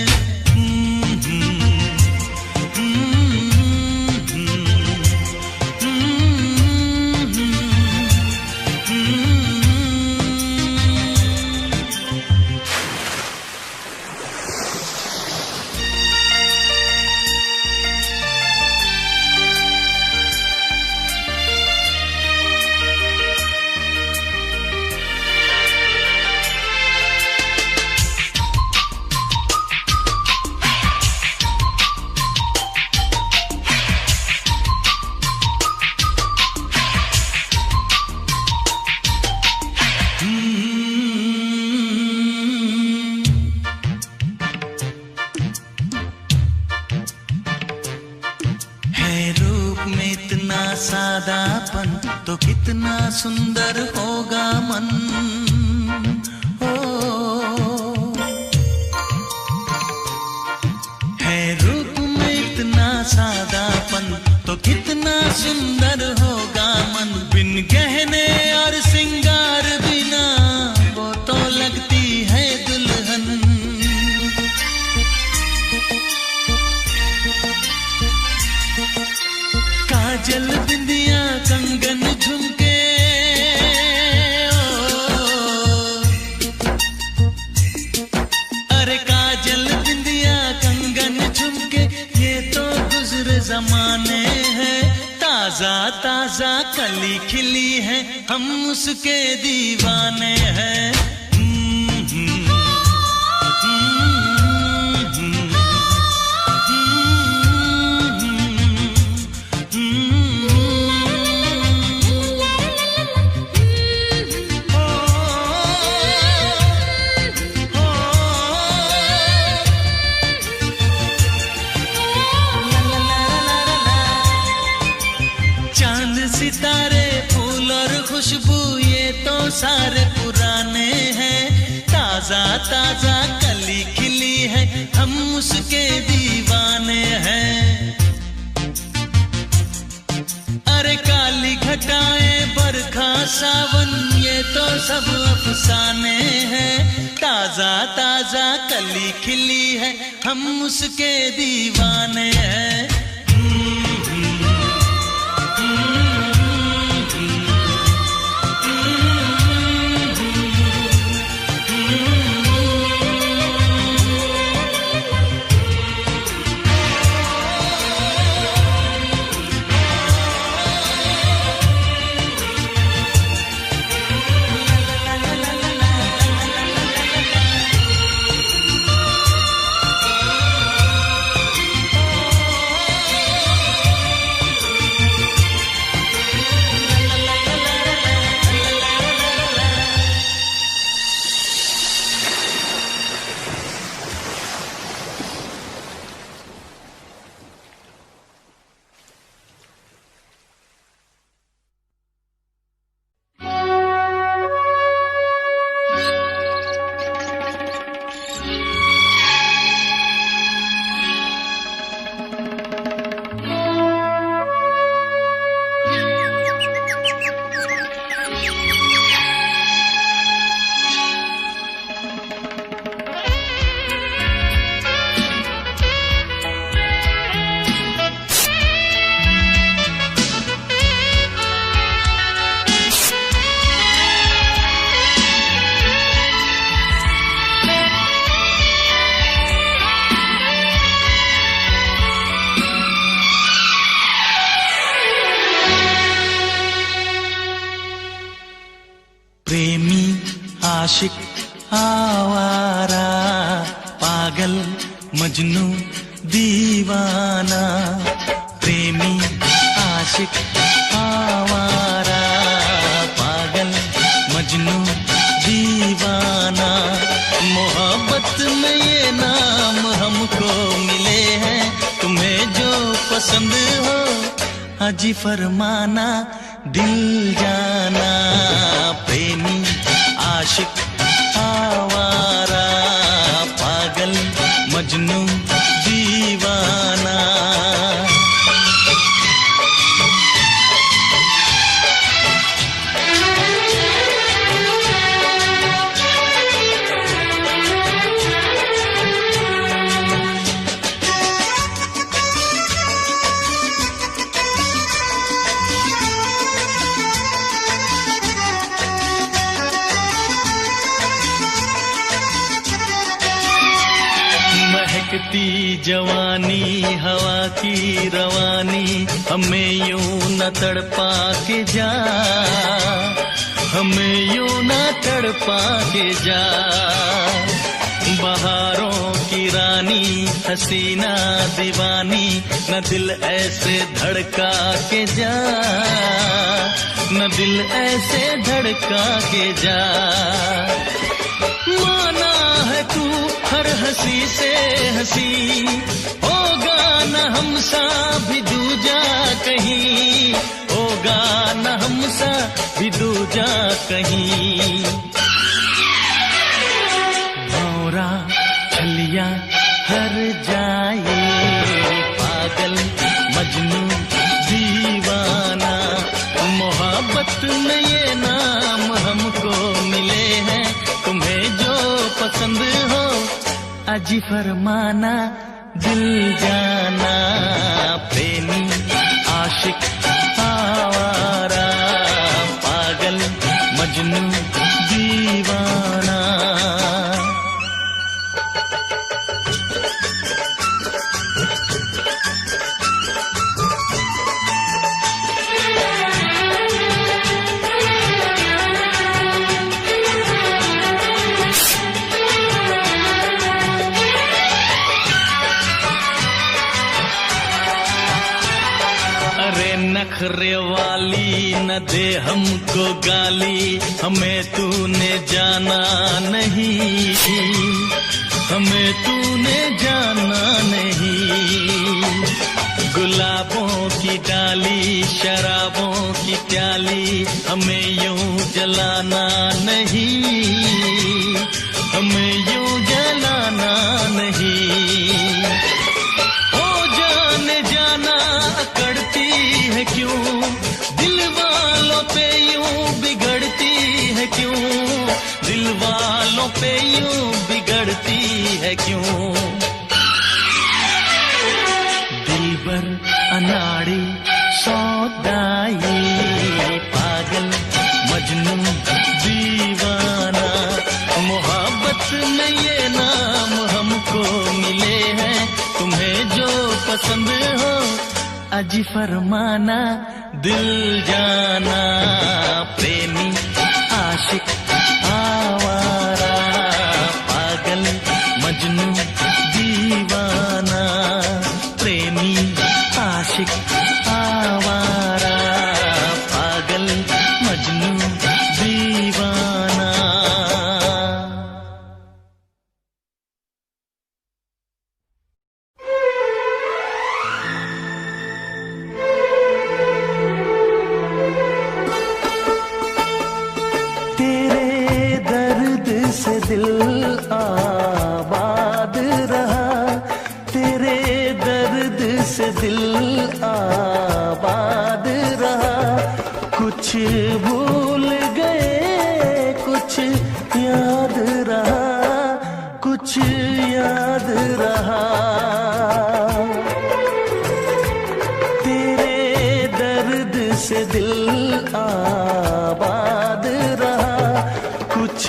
में इतना सादापन, तो कितना सुंदर होगा मन। ओ है रूप में इतना सादापन, तो कितना सुंदर होगा मन। बिन गहने और सिंगार बिना, वो तो लगती है दुल्हन। काजल बिंदिया कंगन झुमके, अरे काजल बिंदिया कंगन झुमके, ये तो गुजरे जमाने हैं। ताजा ताजा कली खिली है, हम उसके दीवाने हैं। सितारे फूल और खुशबू, ये तो सारे पुराने हैं। ताजा ताजा कली खिली है, हम उसके दीवाने हैं। अरे काली घटाएं बरखा सावन, ये तो सब अफसाने हैं। ताजा ताजा कली खिली है, हम उसके दीवाने हैं। प्रेमी आशिक आवारा, पागल मजनू दीवाना। प्रेमी आशिक आवारा, पागल मजनू दीवाना। मोहब्बत में ये नाम हमको मिले हैं, तुम्हें जो पसंद हो हाजी फरमाना, दिल जाना। प्रेमी आशिक आवारा, पागल मजनू दीवाना। महकती जवानी हवा की रवानी, हमें यूं न तड़पा के जा, हमें यूं न तड़पा के जा। बहारों की रानी हसीना दीवानी, न दिल ऐसे धड़का के जा, न दिल ऐसे धड़का के जा। माना है तू हर हंसी से हंसी, होगा न हमसा भी दूजा कहीं, होगा न हमसा भी दूजा कहीं। भौरा छलिया हर जाए, पागल मजनू दीवाना। मोहब्बत में ये नाम हमको मिले हैं, तुम्हें जो पसंद हो अजी फरमाना, दिल जाना। प्रेमी आशिक आवारा, पागल मजनू दीवाना। नखरे वाली न दे हमको गाली, हमें तूने जाना नहीं, हमें तूने जाना नहीं। गुलाबों की डाली शराबों की प्याली, हमें यूं जलाना नहीं, हमें यूं जलाना नहीं। हो जाने जाना अकड़ती है क्यों, दिल वालों पे यूं बिगड़ती है क्यों, दिल वालों पे यूं बिगड़ती है क्यों? दिलबर अनाड़ी सौदाई, पागल मजनू दीवाना, मोहब्बत में ये नाम हमको मिले हैं। तुम्हें जो पसंद हो अजी फरमाना, दिल जाना, प्रेमी आशिक आवारा, पागल मजनू दीवाना, प्रेमी आशिक आवारा, पागल मजनू दीवाना। दिल आबाद रहा, तेरे दर्द से दिल आबाद रहा। कुछ भूल गए कुछ याद रहा, कुछ याद रहा। तेरे दर्द से दिल आबाद रहा, कुछ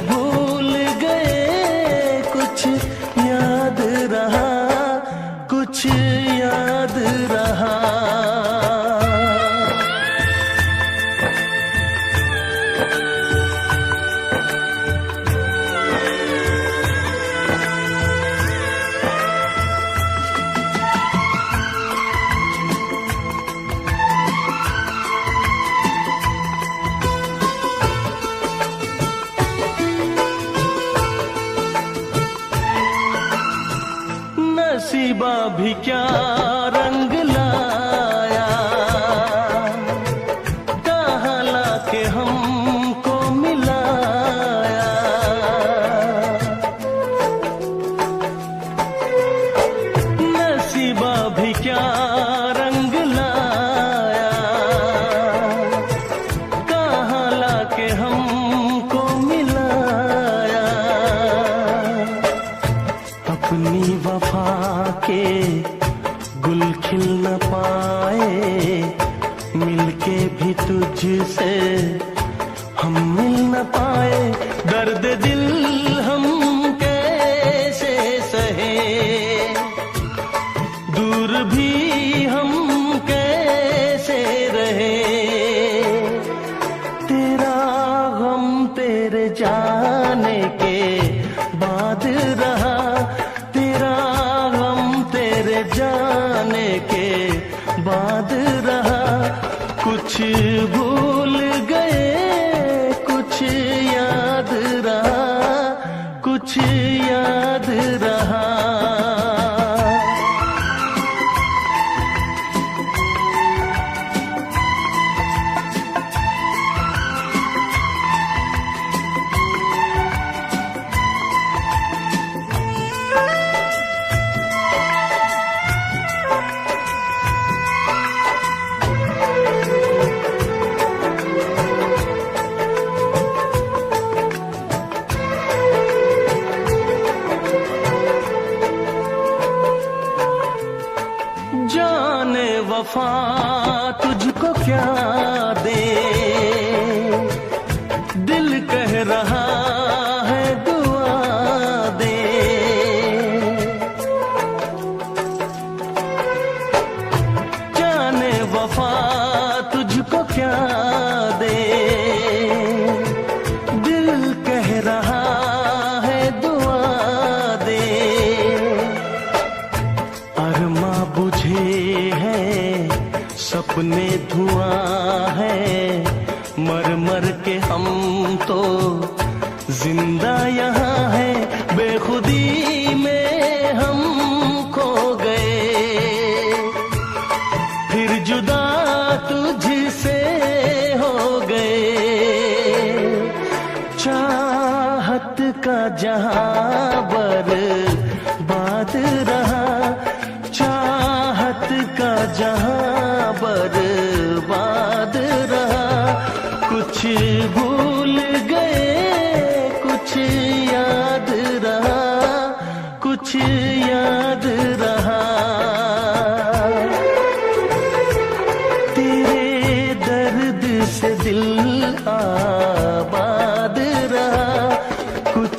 भूल गए कुछ याद रहा, कुछ याद रहा। नसीबा भी क्या रंग लाया, कहाँ लाके हमको मिलाया। नसीबा भी क्या रंग लाया, कहाँ लाके हमको मिलाया। अपनी वफा के गुल खिल न पाए, मिलके भी तुझसे हम मिल न पाए। दर्द दिल हम कैसे सहे, दूर भी हम कैसे रहे। तेरा गम तेरे जाने के बाद रहा, जाने के बाद रहा। कुछ भूल गए कुछ याद रहा, कुछ याद रहा। जाने वफा तुझको क्या दे, दिल कह रहा है दुआ दे। जाने वफा तुझको क्या दे, दिल कह रहा है दुआ दे। अरमा बुझे सपने धुआं है, मर मर के हम तो जिंदा यहाँ है। बेखुदी में हम खो गए, फिर जुदा तुझसे हो गए। चाहत का जहां बर्बाद रहा, चाहत का जहां बर्बाद रहा। कुछ भूल गए कुछ याद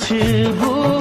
खुशबू